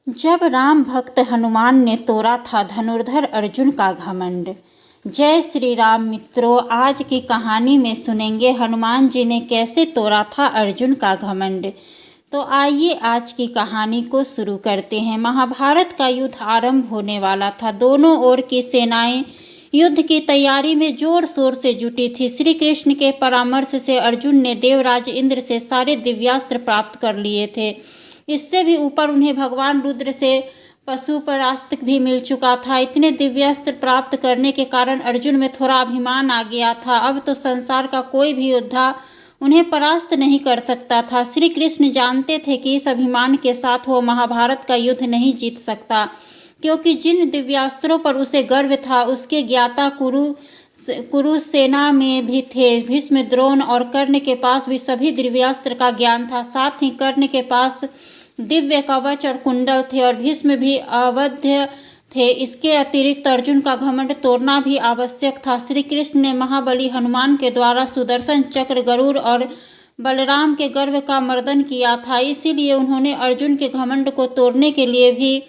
जब राम भक्त हनुमान ने तोड़ा था धनुर्धर अर्जुन का घमंड। जय श्री राम मित्रों, आज की कहानी में सुनेंगे हनुमान जी ने कैसे तोड़ा था अर्जुन का घमंड। तो आइए आज की कहानी को शुरू करते हैं। महाभारत का युद्ध आरंभ होने वाला था। दोनों ओर की सेनाएं युद्ध की तैयारी में जोर शोर से जुटी थी। श्री कृष्ण के परामर्श से अर्जुन ने देवराज इंद्र से सारे दिव्यास्त्र प्राप्त कर लिए थे। इससे भी ऊपर उन्हें भगवान रुद्र से पशुपरास्त्र भी मिल चुका था। इतने दिव्यास्त्र प्राप्त करने के कारण अर्जुन में थोड़ा अभिमान आ गया था। अब तो संसार का कोई भी योद्धा उन्हें परास्त नहीं कर सकता था। श्री कृष्ण जानते थे कि इस अभिमान के साथ वो महाभारत का युद्ध नहीं जीत सकता, क्योंकि जिन दिव्यास्त्रों पर उसे गर्व था उसके ज्ञाता कुरु सेना में भी थे। भीष्म, द्रोण और कर्ण के पास भी सभी दिव्यास्त्र का ज्ञान था। साथ ही कर्ण के पास दिव्य कवच और कुंडल थे और भीष्म भी अवध्य थे। इसके अतिरिक्त अर्जुन का घमंड तोड़ना भी आवश्यक था। श्री कृष्ण ने महाबली हनुमान के द्वारा सुदर्शन चक्र, गरुड़ और बलराम के गर्व का मर्दन किया था। इसीलिए उन्होंने अर्जुन के घमंड को तोड़ने के लिए भी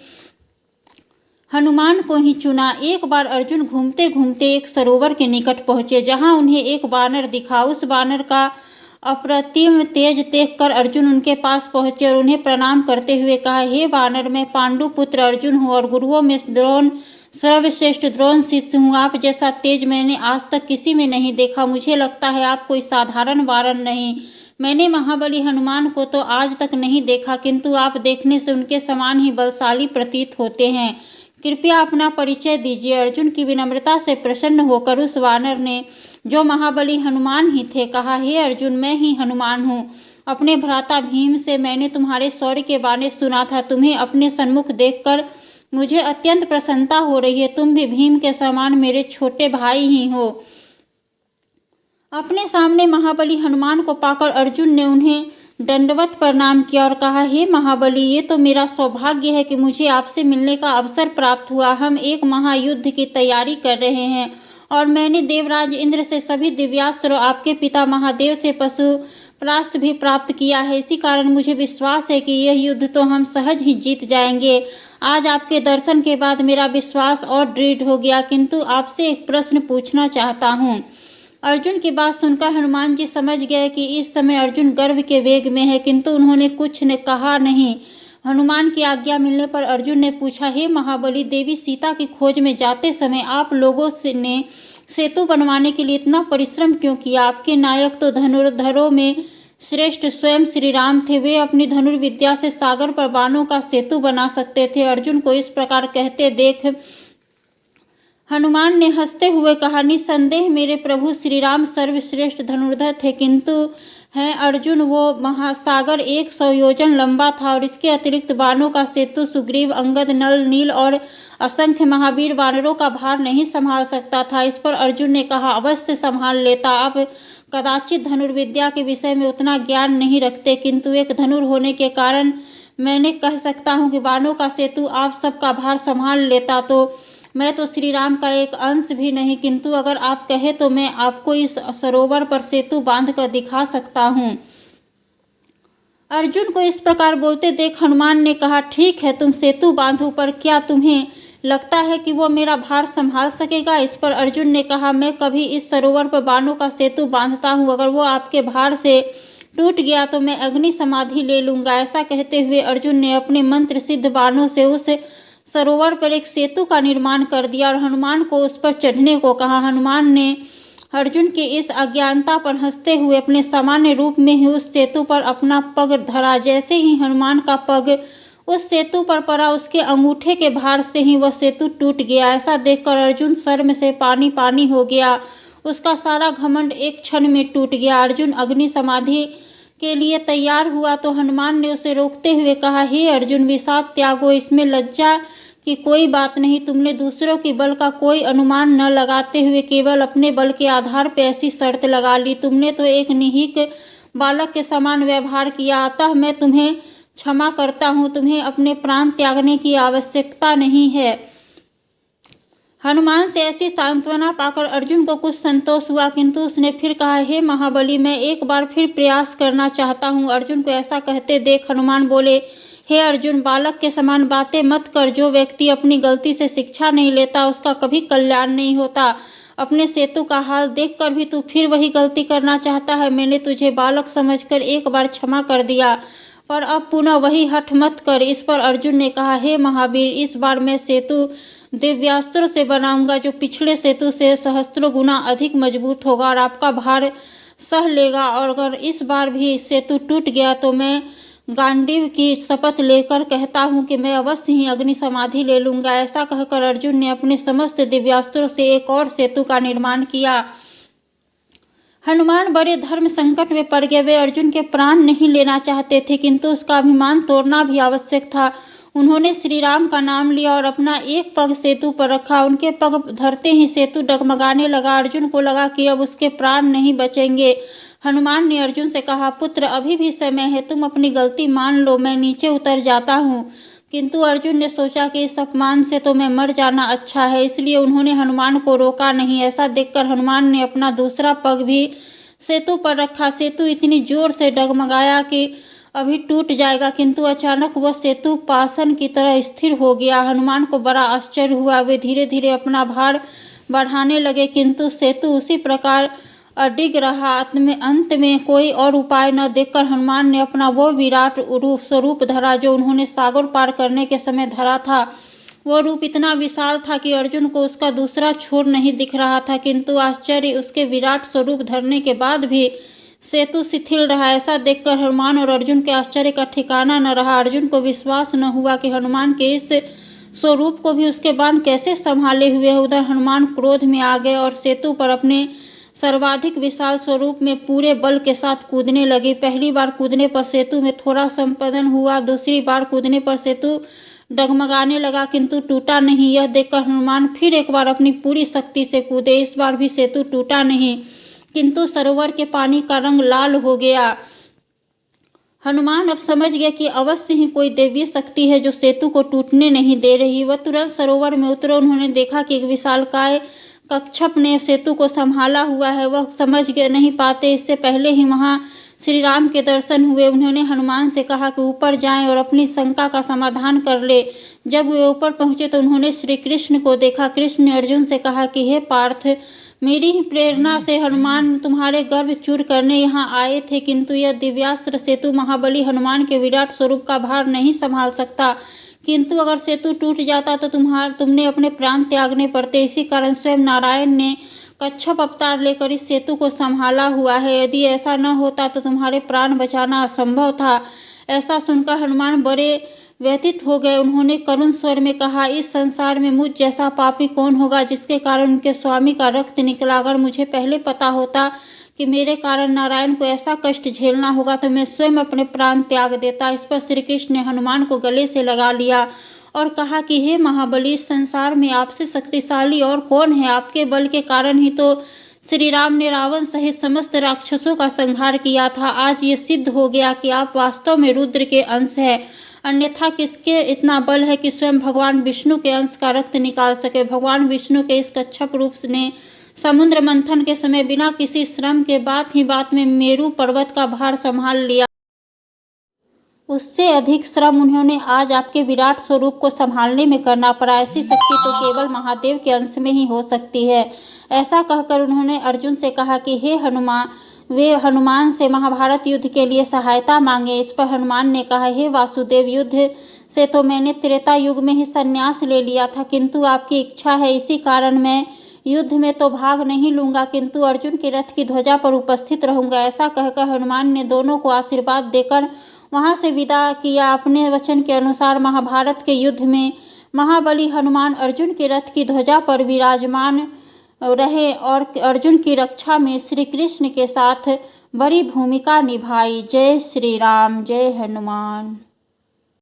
हनुमान को ही चुना। एक बार अर्जुन घूमते घूमते एक सरोवर के निकट पहुंचे, जहां उन्हें एक वानर दिखा। उस वानर का अप्रतिम तेज देखकर अर्जुन उनके पास पहुंचे और उन्हें प्रणाम करते हुए कहा, हे वानर, मैं पांडु पुत्र अर्जुन हूँ और गुरुओं में द्रोण सर्वश्रेष्ठ द्रोण शिष्य हूँ। आप जैसा तेज मैंने आज तक किसी में नहीं देखा। मुझे लगता है आप कोई साधारण वानर नहीं। मैंने महाबली हनुमान को तो आज तक नहीं देखा, किंतु आप देखने से उनके समान ही बलशाली प्रतीत होते हैं। कृपया अपना परिचय दीजिए। अर्जुन की विनम्रता से प्रसन्न होकर उस वानर ने, जो महाबली हनुमान ही थे, कहा, हे अर्जुन, मैं ही हनुमान हूँ। अपने भ्राता भीम से मैंने तुम्हारे शौर्य के बारे सुना था। तुम्हें अपने सन्मुख देखकर मुझे अत्यंत प्रसन्नता हो रही है। तुम भी भीम के समान मेरे छोटे भाई ही हो। अपने सामने महाबली हनुमान को पाकर अर्जुन ने उन्हें दंडवत प्रणाम किया और कहा, हे महाबली, ये तो मेरा सौभाग्य है कि मुझे आपसे मिलने का अवसर प्राप्त हुआ। हम एक महायुद्ध की तैयारी कर रहे हैं और मैंने देवराज इंद्र से सभी दिव्यास्त्र और आपके पिता महादेव से पशुपरास्त्र भी प्राप्त किया है। इसी कारण मुझे विश्वास है कि यह युद्ध तो हम सहज ही जीत जाएंगे। आज आपके दर्शन के बाद मेरा विश्वास और दृढ़ हो गया, किंतु आपसे एक प्रश्न पूछना चाहता हूँ। अर्जुन की बात सुनकर हनुमान जी समझ गए कि इस समय अर्जुन गर्व के वेग में है, किंतु उन्होंने कुछ ने कहा नहीं। हनुमान की आज्ञा मिलने पर अर्जुन ने पूछा, हे महाबली, देवी सीता की खोज में जाते समय आप लोगों ने सेतु बनवाने के लिए इतना परिश्रम क्यों किया? आपके नायक तो धनुर्धरों में श्रेष्ठ स्वयं श्री राम थे। वे अपनी धनुर्विद्या से सागर पर बाणों का सेतु बना सकते थे। अर्जुन को इस प्रकार कहते देख हनुमान ने हंसते हुए कहा, निसंदेह मेरे प्रभु श्री राम सर्वश्रेष्ठ धनुर्धर थे, किंतु है अर्जुन, वो महासागर 100 योजन लंबा था और इसके अतिरिक्त बाणों का सेतु सुग्रीव, अंगद, नल, नील और असंख्य महावीर वानरों का भार नहीं संभाल सकता था। इस पर अर्जुन ने कहा, अवश्य संभाल लेता। आप कदाचित धनुर्विद्या के विषय में उतना ज्ञान नहीं रखते, किंतु एक धनुर होने के कारण मैंने कह सकता हूँ कि बाणों का सेतु आप सबका भार संभाल लेता। तो मैं तो श्री राम का एक अंश भी नहीं, किंतु अगर आप कहे तो मैं आपको इस सरोवर पर सेतु बांध कर दिखा सकता हूँ। अर्जुन को इस प्रकार बोलते देख हनुमान ने कहा, ठीक है, तुम सेतु बांधो, पर क्या तुम्हें लगता है कि वो मेरा भार संभाल सकेगा? इस पर अर्जुन ने कहा, मैं कभी इस सरोवर पर बाणों का सेतु बांधता हूँ, अगर वो आपके भार से टूट गया तो मैं अग्नि समाधि ले लूँगा। ऐसा कहते हुए अर्जुन ने अपने मंत्र सिद्ध बाणों से उस सरोवर पर एक सेतु का निर्माण कर दिया और हनुमान को उस पर चढ़ने को कहा। हनुमान ने अर्जुन की इस अज्ञानता पर हंसते हुए अपने सामान्य रूप में ही उस सेतु पर अपना पग धरा। जैसे ही हनुमान का पग उस सेतु पर पड़ा, उसके अंगूठे के भार से ही वह सेतु टूट गया। ऐसा देखकर अर्जुन शर्म से पानी पानी हो गया। उसका सारा घमंड एक क्षण में टूट गया। अर्जुन अग्नि समाधि के लिए तैयार हुआ तो हनुमान ने उसे रोकते हुए कहा, हे अर्जुन, विषाद त्यागो, इसमें लज्जा की कोई बात नहीं। तुमने दूसरों की बल का कोई अनुमान न लगाते हुए केवल अपने बल के आधार पर ऐसी शर्त लगा ली। तुमने तो एक निहिक बालक के समान व्यवहार किया, अतः मैं तुम्हें क्षमा करता हूँ। तुम्हें अपने प्राण त्यागने की आवश्यकता नहीं है। हनुमान से ऐसी सांत्वना पाकर अर्जुन को कुछ संतोष हुआ, किंतु उसने फिर कहा, हे महाबली, मैं एक बार फिर प्रयास करना चाहता हूँ। अर्जुन को ऐसा कहते देख हनुमान बोले, हे अर्जुन, बालक के समान बातें मत कर। जो व्यक्ति अपनी गलती से शिक्षा नहीं लेता उसका कभी कल्याण नहीं होता। अपने सेतु का हाल देखकर भी तू फिर वही गलती करना चाहता है। मैंने तुझे बालक समझकर एक बार क्षमा कर दिया, पर अब पुनः वही हठ मत कर। इस पर अर्जुन ने कहा, हे महावीर, इस बार मैं सेतु दिव्यास्त्रों से बनाऊंगा जो पिछले सेतु से सहस्त्रों गुना अधिक मजबूत होगा और आपका भार सह लेगा। और अगर इस बार भी सेतु टूट गया तो मैं गांडीव की शपथ लेकर कहता हूँ कि मैं अवश्य ही अग्नि समाधि ले लूंगा। ऐसा कहकर अर्जुन ने अपने समस्त दिव्यास्त्रों से एक और सेतु का निर्माण किया। हनुमान बड़े धर्म संकट में पड़ गए। वे अर्जुन के प्राण नहीं लेना चाहते थे, किंतु उसका अभिमान तोड़ना भी आवश्यक था। उन्होंने श्री राम का नाम लिया और अपना एक पग सेतु पर रखा। उनके पग धरते ही सेतु डगमगाने लगा। अर्जुन को लगा कि अब उसके प्राण नहीं बचेंगे। हनुमान ने अर्जुन से कहा, पुत्र, अभी भी समय है, तुम अपनी गलती मान लो, मैं नीचे उतर जाता हूँ। किंतु अर्जुन ने सोचा कि इस अपमान से तो मैं मर जाना अच्छा है, इसलिए उन्होंने हनुमान को रोका नहीं। ऐसा देखकर हनुमान ने अपना दूसरा पग भी सेतु पर रखा। सेतु इतनी जोर से डगमगाया कि अभी टूट जाएगा, किंतु अचानक वह सेतु पाषाण की तरह स्थिर हो गया। हनुमान को बड़ा आश्चर्य हुआ। वे धीरे धीरे अपना भार बढ़ाने लगे, किंतु सेतु उसी प्रकार अडिग रहा। अंत में कोई और उपाय न देखकर हनुमान ने अपना वो विराट स्वरूप धरा जो उन्होंने सागर पार करने के समय धरा था। वो रूप इतना विशाल था कि अर्जुन को उसका दूसरा छोर नहीं दिख रहा था, किंतु आश्चर्य, उसके विराट स्वरूप धरने के बाद भी सेतु शिथिल रहा। ऐसा देखकर हनुमान और अर्जुन के आश्चर्य का ठिकाना न रहा। अर्जुन को विश्वास न हुआ कि हनुमान के इस स्वरूप को भी उसके बाण कैसे संभाले हुए है। उधर हनुमान क्रोध में आ गए और सेतु पर अपने सर्वाधिक विशाल स्वरूप में पूरे बल के साथ कूदने लगे। पहली बार कूदने पर सेतु में थोड़ा संपतन हुआ, दूसरी बार कूदने पर सेतु डगमगाने लगा, किंतु टूटा नहीं। यह देखकर हनुमान फिर एक बार अपनी पूरी शक्ति से कूदे। इस बार भी सेतु टूटा नहीं, किंतु सरोवर के पानी का रंग लाल हो गया। हनुमान अब समझ गए कि अवश्य ही कोई दैवीय शक्ति है जो सेतु को टूटने नहीं दे रही। वह तुरंत सरोवर में उतरे। उन्होंने देखा कि एक विशालकाय कच्छप ने सेतु को संभाला हुआ है। वह समझ गए नहीं पाते, इससे पहले ही वहां श्री राम के दर्शन हुए। उन्होंने हनुमान से कहा कि ऊपर जाएं और अपनी शंका का समाधान कर ले। जब वे ऊपर पहुंचे तो उन्होंने श्री कृष्ण को देखा। कृष्ण ने अर्जुन से कहा कि हे पार्थ, मेरी ही प्रेरणा से हनुमान तुम्हारे गर्भ चूर करने यहाँ आए थे, किंतु यह दिव्यास्त्र सेतु महाबली हनुमान के विराट स्वरूप का भार नहीं संभाल सकता। किंतु अगर सेतु टूट जाता तो तुमने अपने प्राण त्यागने पड़ते। इसी कारण स्वयं नारायण ने कच्छप अवतार लेकर इस सेतु को संभाला हुआ है। यदि ऐसा न होता तो तुम्हारे प्राण बचाना असंभव था। ऐसा सुनकर हनुमान बड़े व्यथित हो गए। उन्होंने करुण स्वर में कहा, इस संसार में मुझ जैसा पापी कौन होगा जिसके कारण उनके स्वामी का रक्त निकला। अगर मुझे पहले पता होता कि मेरे कारण नारायण को ऐसा कष्ट झेलना होगा तो मैं स्वयं अपने प्राण त्याग देता। इस पर श्री कृष्ण ने हनुमान को गले से लगा लिया और कहा कि हे महाबली, इस संसार में आपसे शक्तिशाली और कौन है। आपके बल के कारण ही तो श्री राम ने रावण सहित समस्त राक्षसों का संहार किया था। आज ये सिद्ध हो गया कि आप वास्तव में रुद्र के अंश हैं, अन्यथा किसके इतना बल है कि स्वयं भगवान विष्णु के अंश का रक्त निकाल सके। भगवान विष्णु के इस कच्छप रूप ने समुद्र मंथन के समय बिना किसी श्रम के बात में मेरू पर्वत का भार संभाल लिया। उससे अधिक श्रम उन्होंने आज आपके विराट स्वरूप को संभालने में करना पड़ा। ऐसी शक्ति तो केवल महादेव के अंश में ही हो सकती है। ऐसा कहकर उन्होंने अर्जुन से कहा कि हे हनुमान, वे हनुमान से महाभारत युद्ध के लिए सहायता मांगे। इस पर हनुमान ने कहा, हे वासुदेव, युद्ध से तो मैंने त्रेता युग में ही संन्यास ले लिया था, किंतु आपकी इच्छा है, इसी कारण मैं युद्ध में तो भाग नहीं लूंगा, किंतु अर्जुन के रथ की ध्वजा पर उपस्थित रहूंगा। ऐसा कहकर हनुमान ने दोनों को आशीर्वाद देकर वहां से विदा किया। अपने वचन के अनुसार महाभारत के युद्ध में महाबली हनुमान अर्जुन के रथ की ध्वजा पर विराजमान रहे और अर्जुन की रक्षा में श्री कृष्ण के साथ बड़ी भूमिका निभाई। जय श्री राम, जय हनुमान।